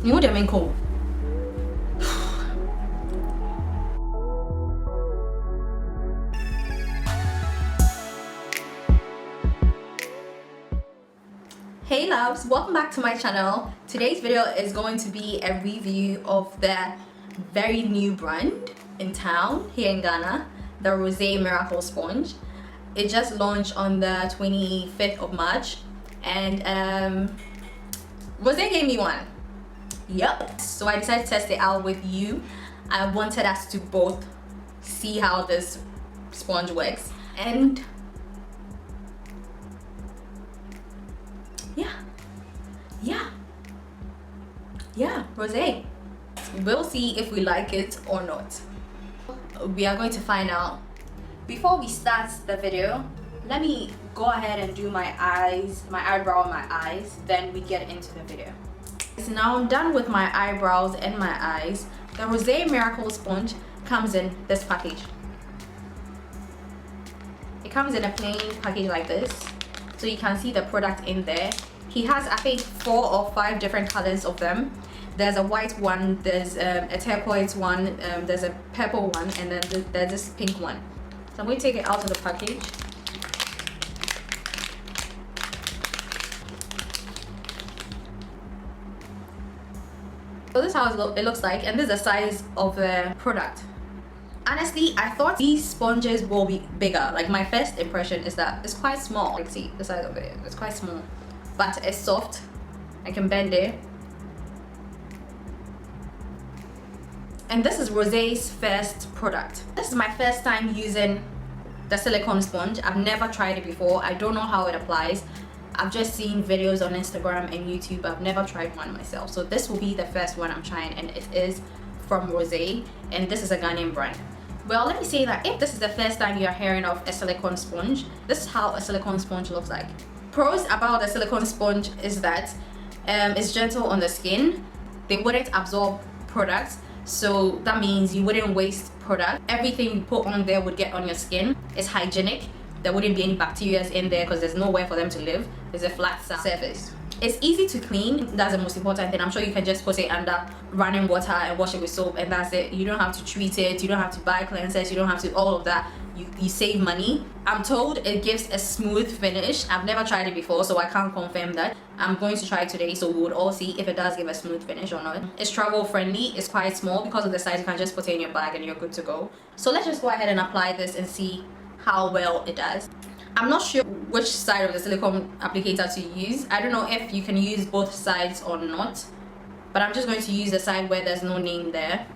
You know what I mean? Cool. Hey loves, welcome back to my channel. Today's video is going to be a review of the very new brand in town here in Ghana, the Rozay Miracle Sponge. It just launched on the 25th of March and Rozay gave me one. Yep, so I decided to test it out with you. I wanted us to both see how this sponge works, and yeah, Rozay. We'll see if we like it or not. We are going to find out. Before we start the video, let me go ahead and do my eyes, my eyebrow and my eyes, then we get into the video. So now I'm done with my eyebrows and my eyes. The Rozay Miracle Sponge comes in this package. It comes in a plain package like this, so you can see the product in there. He has, I think, 4 or 5 different colors of them. There's a white one, there's a turquoise one, there's a purple one, and then there's this pink one. So I'm going to take it out of the package. So this is how it looks like, and this is the size of the product. Honestly, I thought these sponges will be bigger. Like, my first impression is that it's quite small. Like, see the size of it, it's quite small, but it's soft. I can bend it. And this is Rozay's first product. This is my first time using the silicone sponge. I've never tried it before. I don't know how it applies. I've just seen videos on Instagram and YouTube. I've never tried one myself. So this will be the first one I'm trying, and it is from Rozay, and this is a Ghanaian brand. Well, let me say that if this is the first time you're hearing of a silicone sponge, this is how a silicone sponge looks like. Pros about the silicone sponge is that it's gentle on the skin. They wouldn't absorb products, so that means you wouldn't waste product. Everything you put on there would get on your skin. It's hygienic. There wouldn't be any bacteria in there because there's nowhere for them to live. There's a flat surface. It's easy to clean. That's the most important thing. I'm sure you can just put it under running water and wash it with soap, and that's it. You don't have to treat it. You don't have to buy cleansers. You don't have to all of that. You save money. I'm told it gives a smooth finish. I've never tried it before, so I can't confirm that. I'm going to try it today, so we would all see if it does give a smooth finish or not. It's travel friendly. It's quite small. Because of the size, you can just put it in your bag and you're good to go. So let's just go ahead and apply this and see how well it does. I'm not sure which side of the silicone applicator to use. I don't know if you can use both sides or not, but I'm just going to use the side where there's no name there.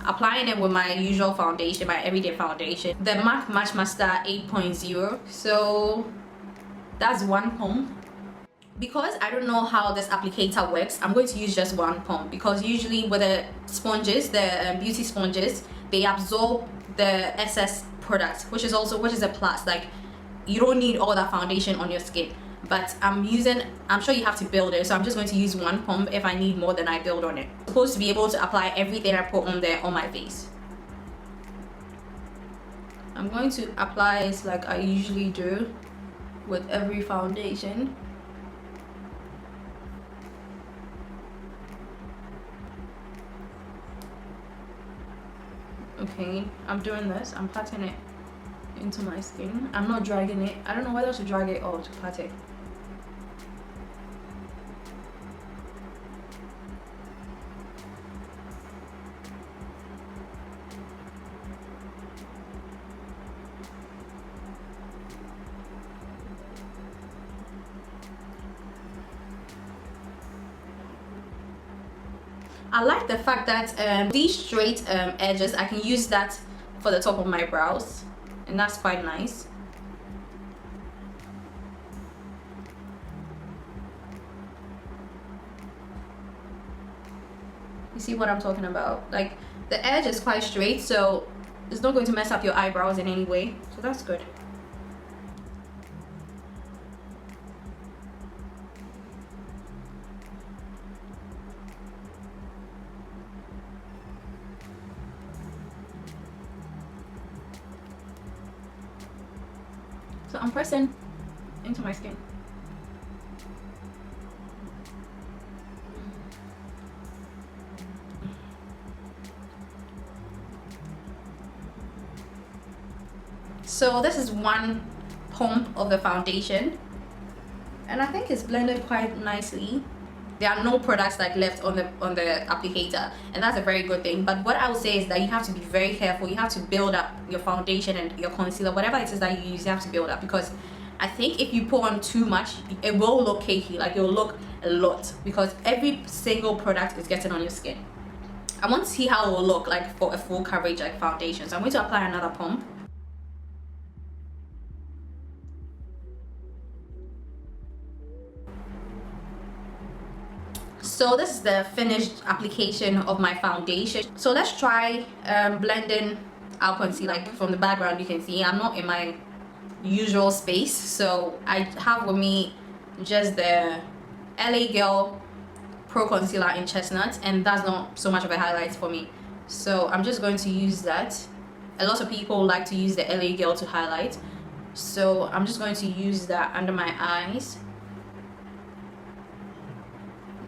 Applying it with my usual foundation, my everyday foundation, the MAC Match Master 8.0. So that's one pump. Because I don't know how this applicator works, I'm going to use just one pump, because usually with the sponges, the beauty sponges, they absorb the excess product, which is a plus. Like, you don't need all that foundation on your skin. But I'm sure you have to build it, so I'm just going to use one pump. If I need more, then I build on it. I'm supposed to be able to apply everything I put on there on my face. I'm going to apply it like I usually do with every foundation. Okay, I'm doing this. I'm patting it into my skin. I'm not dragging it. I don't know whether to drag it or to pat it. I like the fact that these straight edges, I can use that for the top of my brows, and that's quite nice. You see what I'm talking about? Like, the edge is quite straight, so it's not going to mess up your eyebrows in any way, so that's good. So I'm pressing into my skin. So this is one pump of the foundation, and I think it's blended quite nicely. There are no products like left on the applicator, and that's a very good thing. But what I would say is that you have to be very careful. You have to build up your foundation and your concealer, whatever it is that you use, you have to build up, because I think if you put on too much, it will look cakey, like it will look a lot, because every single product is getting on your skin. I want to see how it will look like for a full coverage like foundation. So I'm going to apply another pump. So this is the finished application of my foundation. So let's try blending our concealer. Like from the background you can see I'm not in my usual space, so I have with me just the LA Girl Pro Concealer in Chestnut, and that's not so much of a highlight for me, so I'm just going to use that. A lot of people like to use the LA Girl to highlight, so I'm just going to use that under my eyes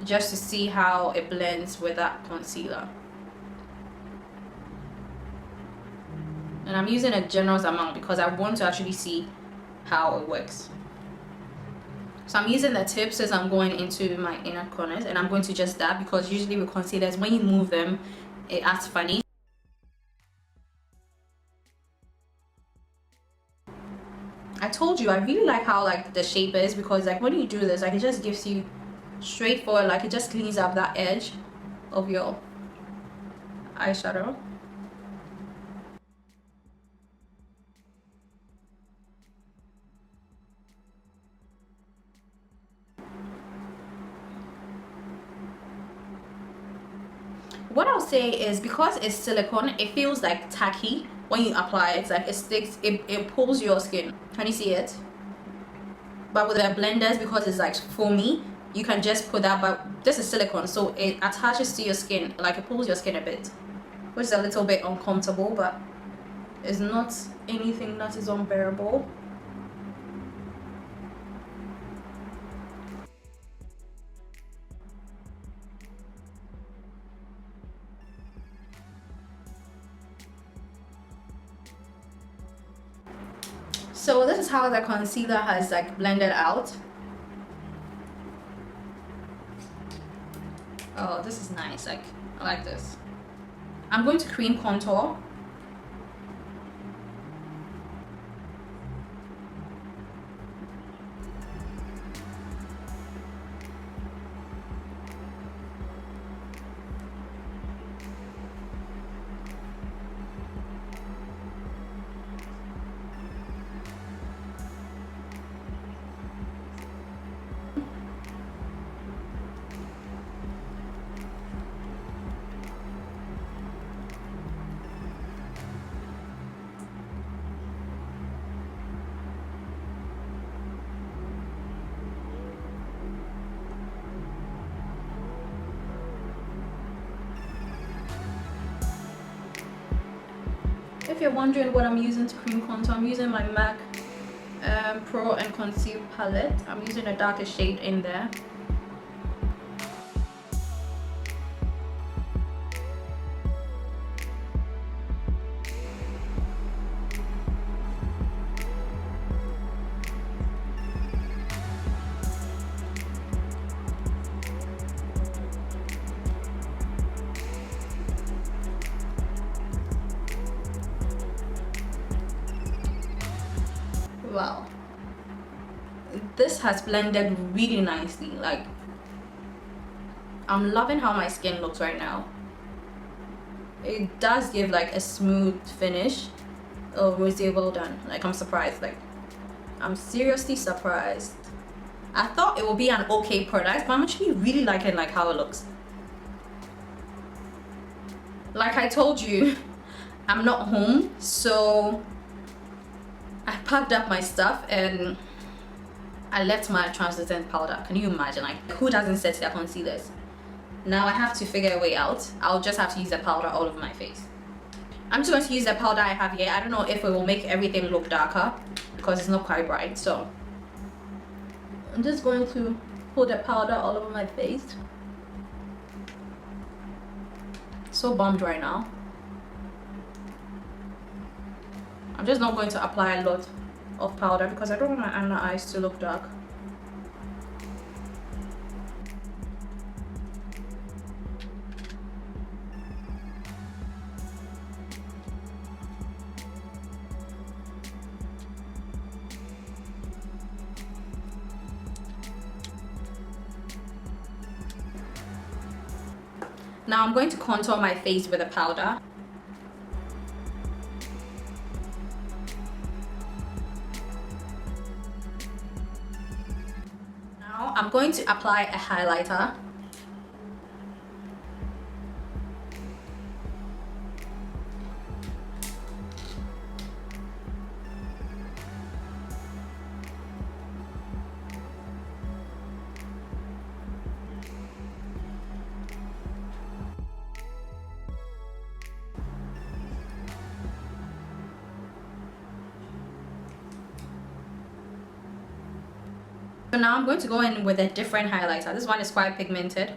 just to see how it blends with that concealer. And I'm using a generous amount because I want to actually see how it works. So I'm using the tips as I'm going into my inner corners, and I'm going to just dab, because usually with concealers when you move them it acts funny. I told you I really like how like the shape is, because like when you do this, like it just gives you straightforward, like it just cleans up that edge of your eyeshadow. What I'll say is, because it's silicone, it feels like tacky when you apply it. It's like it sticks, it pulls your skin. Can you see it? But with the blenders, because it's like foamy, you can just put that, but this is silicone, so it attaches to your skin, like it pulls your skin a bit, which is a little bit uncomfortable, but it's not anything that is unbearable. So this is how the concealer has like blended out. Oh, this is nice. Like, I like this. I'm going to cream contour. If you're wondering what I'm using to cream contour, I'm using my MAC Pro and Conceal palette. I'm using a darker shade in there. Wow, this has blended really nicely. Like, I'm loving how my skin looks right now. It does give like a smooth finish. Oh, Rozay, well done. Like, I'm surprised. Like, I'm seriously surprised. I thought it would be an okay product, but I'm actually really liking like how it looks. Like I told you, I'm not home, so I packed up my stuff and I left my translucent powder. Can you imagine? Like, who doesn't set their concealers? Now I have to figure a way out. I'll just have to use the powder all over my face. I'm just going to use the powder I have here. I don't know if it will make everything look darker because it's not quite bright. So I'm just going to put the powder all over my face. So bummed right now. I'm just not going to apply a lot of powder because I don't want my under eyes to look dark. Now I'm going to contour my face with a powder. Now I'm going to apply a highlighter. So now I'm going to go in with a different highlighter. This one is quite pigmented.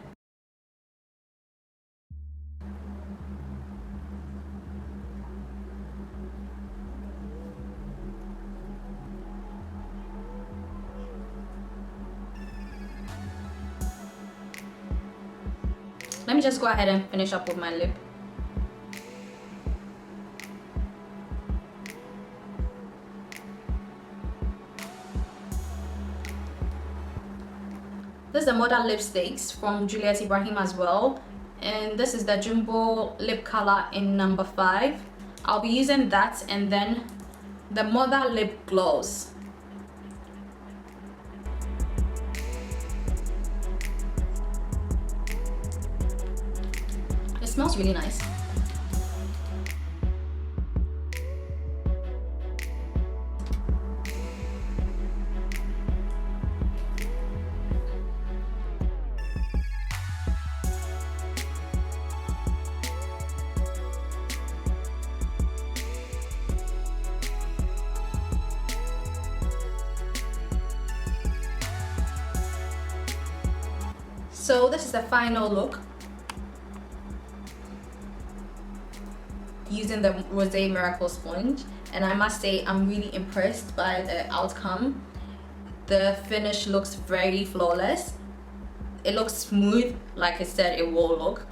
Let me just go ahead and finish up with my lip. This is the Modern Lipsticks from Juliet Ibrahim as well, and this is the Jumbo lip color in number 5. I'll be using that, and then the Mother lip gloss. It smells really nice. So this is the final look using the Rozay Miracle Sponge, and I must say I'm really impressed by the outcome. The finish looks very flawless. It looks smooth like I said it will look,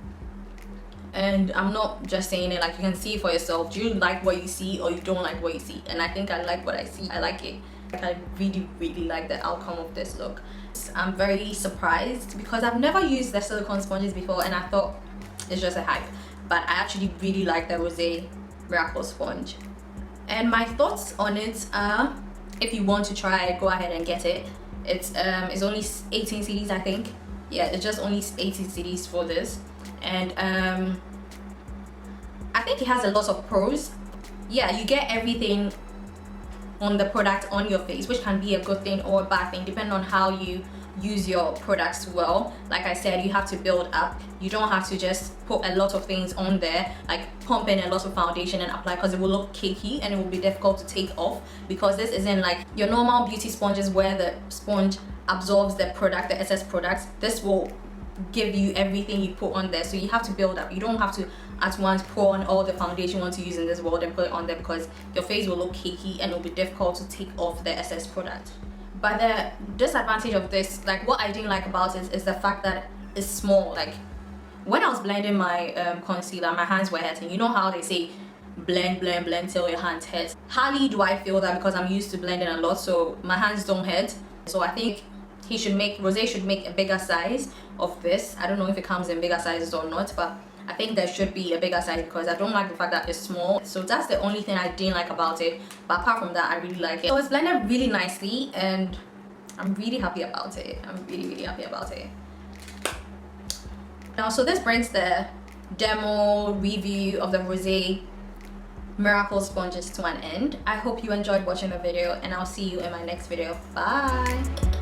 and I'm not just saying it, like you can see for yourself. Do you like what you see or you don't like what you see? And I think I like what I see. I like it. I really like the outcome of this look. I'm very surprised because I've never used the silicone sponges before and I thought it's just a hype, but I actually really like the Rozay Miracle Sponge. And my thoughts on it are, if you want to try it, go ahead and get it. It's only 18 cedis, I think. Yeah, it's just only 18 cedis for this, and I think it has a lot of pros. Yeah, you get everything on the product on your face, which can be a good thing or a bad thing depending on how you use your products well. Like I said, you have to build up. You don't have to just put a lot of things on there, like pump in a lot of foundation and apply, because it will look cakey and it will be difficult to take off, because this isn't like your normal beauty sponges where the sponge absorbs the product, the excess products. This will give you everything you put on there, so you have to build up. You don't have to at once pour on all the foundation you want to use in this world and put it on there, because your face will look cakey and it will be difficult to take off the excess product. But the disadvantage of this, like what I didn't like about it, is the fact that it's small. Like when I was blending my concealer, my hands were hurting. You know how they say blend till your hands hurt? Hardly do I feel that because I'm used to blending a lot, so my hands don't hurt. So I think Rozay should make a bigger size of this. I don't know if it comes in bigger sizes or not, but I think there should be a bigger size because I don't like the fact that it's small. So that's the only thing I didn't like about it, but apart from that I really like it. So it's blended really nicely and I'm really happy about it. I'm really happy about it. Now, so this brings the demo review of the Rozay Miracle Sponges to an end. I hope you enjoyed watching the video and I'll see you in my next video. Bye!